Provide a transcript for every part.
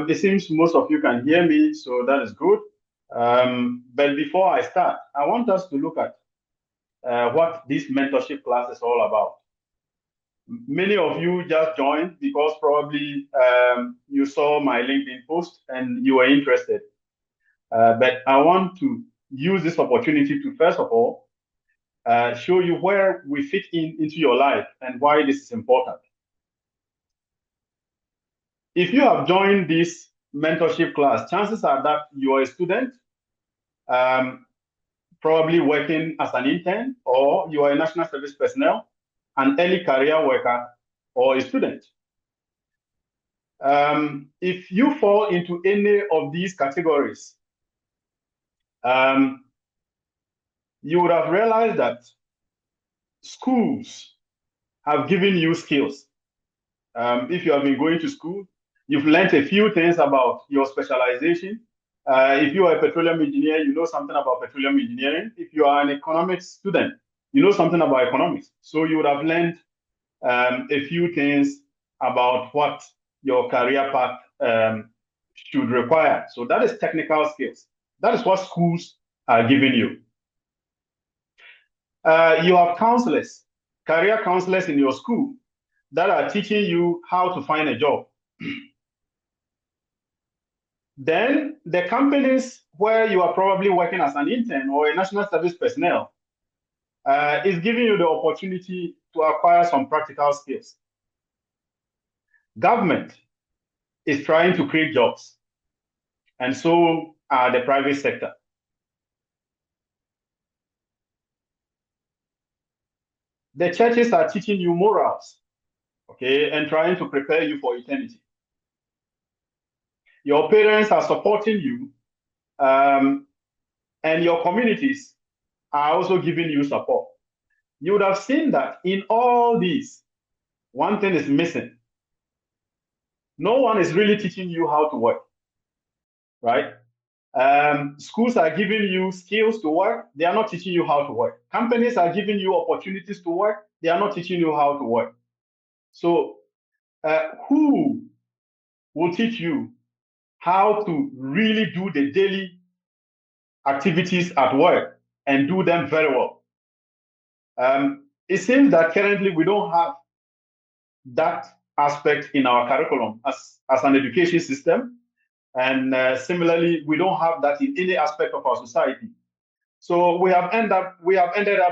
It seems most of you can hear me, so that is good. But before I start, I want us to look at what this mentorship class is all about. Many of you just joined because probably you saw my LinkedIn post and you were interested. But I want to use this opportunity to, first of all, show you where we fit into your life and why this is important. If you have joined this mentorship class, chances are that you are a student, probably working as an intern, or you are a national service personnel, an early career worker, or a student. If you fall into any of these categories, you would have realized that schools have given you skills. If you have been going to school, you've learned a few things about your specialization. If you are a petroleum engineer, you know something about petroleum engineering. If you are an economics student, you know something about economics. So you would have learned a few things about what your career path should require. So that is technical skills. That is what schools are giving you. You have counselors, career counselors in your school that are teaching you how to find a job. Then the companies where you are probably working as an intern or a national service personnel is giving you the opportunity to acquire some practical skills. Government is trying to create jobs, and so are the private sector. The churches are teaching you morals, okay, and trying to prepare you for eternity. Your parents are supporting you, and your communities are also giving you support. You would have seen that in all these, one thing is missing. No one is really teaching you how to work, right? Schools are giving you skills to work. They are not teaching you how to work. Companies are giving you opportunities to work. They are not teaching you how to work. So who will teach you how to really do the daily activities at work and do them very well? It seems that currently we don't have that aspect in our curriculum as an education system. And similarly, we don't have that in any aspect of our society. So we have ended up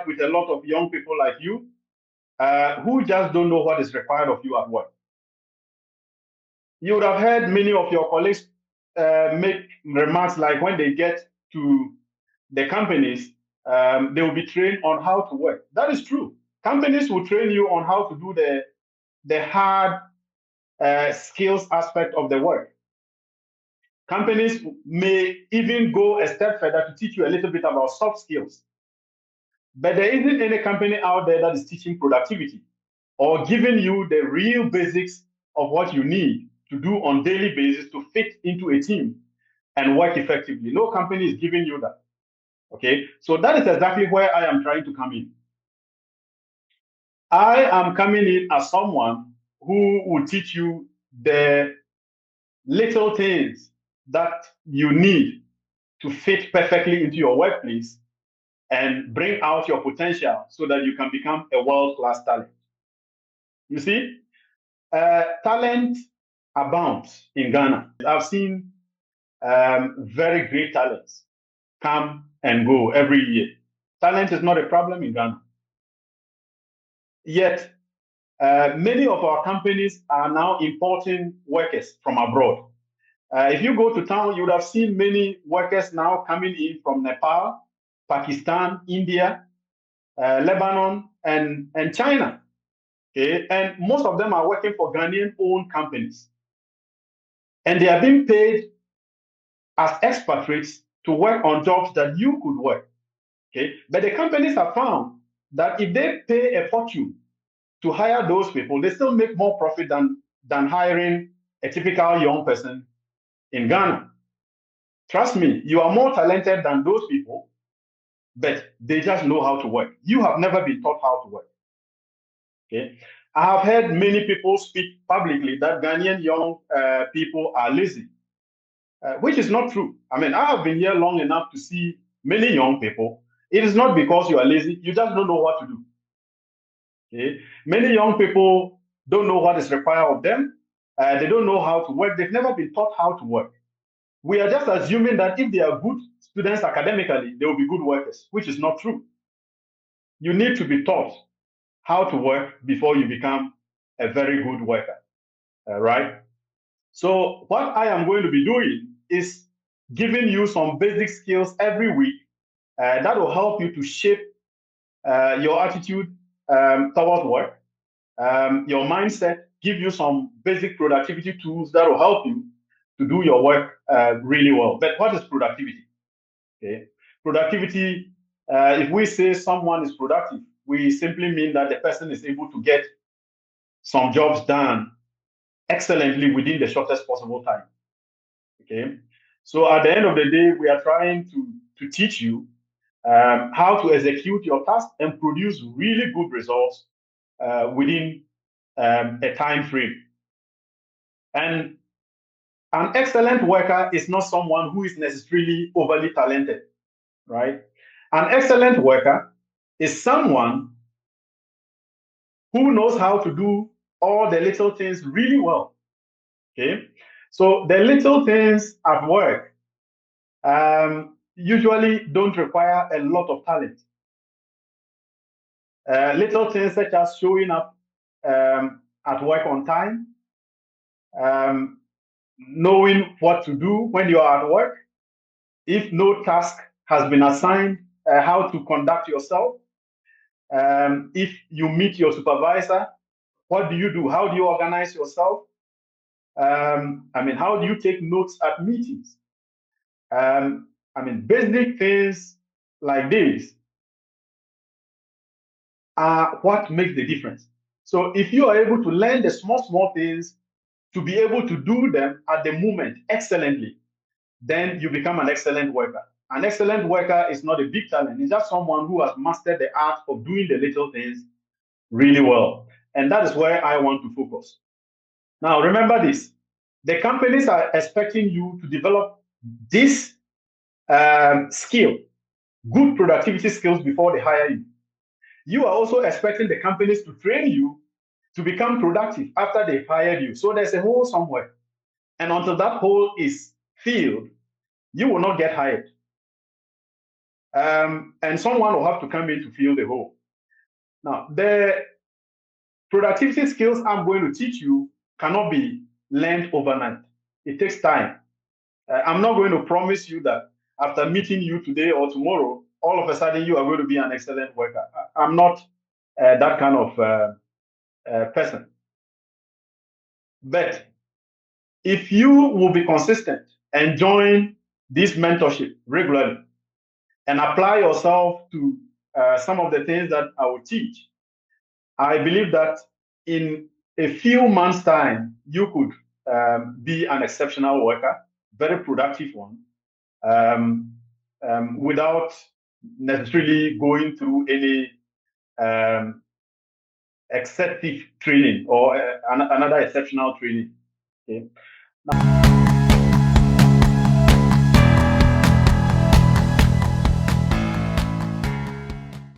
with a lot of young people like you who just don't know what is required of you at work. You would have heard many of your colleagues make remarks like when they get to the companies, they will be trained on how to work. That is true. Companies will train you on how to do the hard skills aspect of the work. Companies may even go a step further to teach you a little bit about soft skills. But there isn't any company out there that is teaching productivity or giving you the real basics of what you need to do on daily basis to fit into a team and work effectively. No company is giving you that. Okay, so that is exactly where I am trying to come in. I am coming in as someone who will teach you the little things that you need to fit perfectly into your workplace and bring out your potential so that you can become a world-class talent. You see, talent abounds in Ghana. I've seen very great talents come and go every year. Talent is not a problem in Ghana. Yet, many of our companies are now importing workers from abroad. If you go to town, you would have seen many workers now coming in from Nepal, Pakistan, India, Lebanon, and China. Okay, and most of them are working for Ghanaian-owned companies, and they are being paid as expatriates to work on jobs that you could work. Okay, but the companies have found that if they pay a fortune to hire those people, they still make more profit than hiring a typical young person in Ghana. Trust me, you are more talented than those people, but they just know how to work. You have never been taught how to work. Okay, I have heard many people speak publicly that Ghanaian young people are lazy. which is not true. I mean, I have been here long enough to see many young people. It is not because you are lazy, you just don't know what to do. Okay? Many young people don't know what is required of them. They don't know how to work. They've never been taught how to work. We are just assuming that if they are good students academically, they will be good workers, which is not true. You need to be taught how to work before you become a very good worker, right? So what I am going to be doing is giving you some basic skills every week that will help you to shape your attitude towards work, your mindset, give you some basic productivity tools that will help you to do your work really well. But what is productivity? Okay, productivity. If we say someone is productive, we simply mean that the person is able to get some jobs done excellently within the shortest possible time. Okay, so at the end of the day, we are trying to teach you how to execute your task and produce really good results within a time frame. And an excellent worker is not someone who is necessarily overly talented, right? An excellent worker is someone who knows how to do all the little things really well. Okay, so the little things at work usually don't require a lot of talent. Little things such as showing up at work on time, um, knowing what to do when you are at work, if no task has been assigned, how to conduct yourself. If you meet your supervisor, what do you do? How do you organize yourself? How do you take notes at meetings? Basic things like this are what makes the difference. So if you are able to learn the small things to be able to do them at the moment excellently, then you become an excellent worker. An excellent worker is not a big talent. It's just someone who has mastered the art of doing the little things really well. And that is where I want to focus. Now, remember this. The companies are expecting you to develop this skill, good productivity skills before they hire you. You are also expecting the companies to train you to become productive after they've hired you. So there's a hole somewhere. And until that hole is filled, you will not get hired. And someone will have to come in to fill the hole. Now, the productivity skills I'm going to teach you cannot be learned overnight. It takes time. I'm not going to promise you that after meeting you today or tomorrow, all of a sudden you are going to be an excellent worker. I'm not that kind of person. But if you will be consistent and join this mentorship regularly and apply yourself to some of the things that I will teach, I believe that in a few months' time, you could be an exceptional worker, very productive one, without necessarily going through any excessive training or another exceptional training. Okay. Now,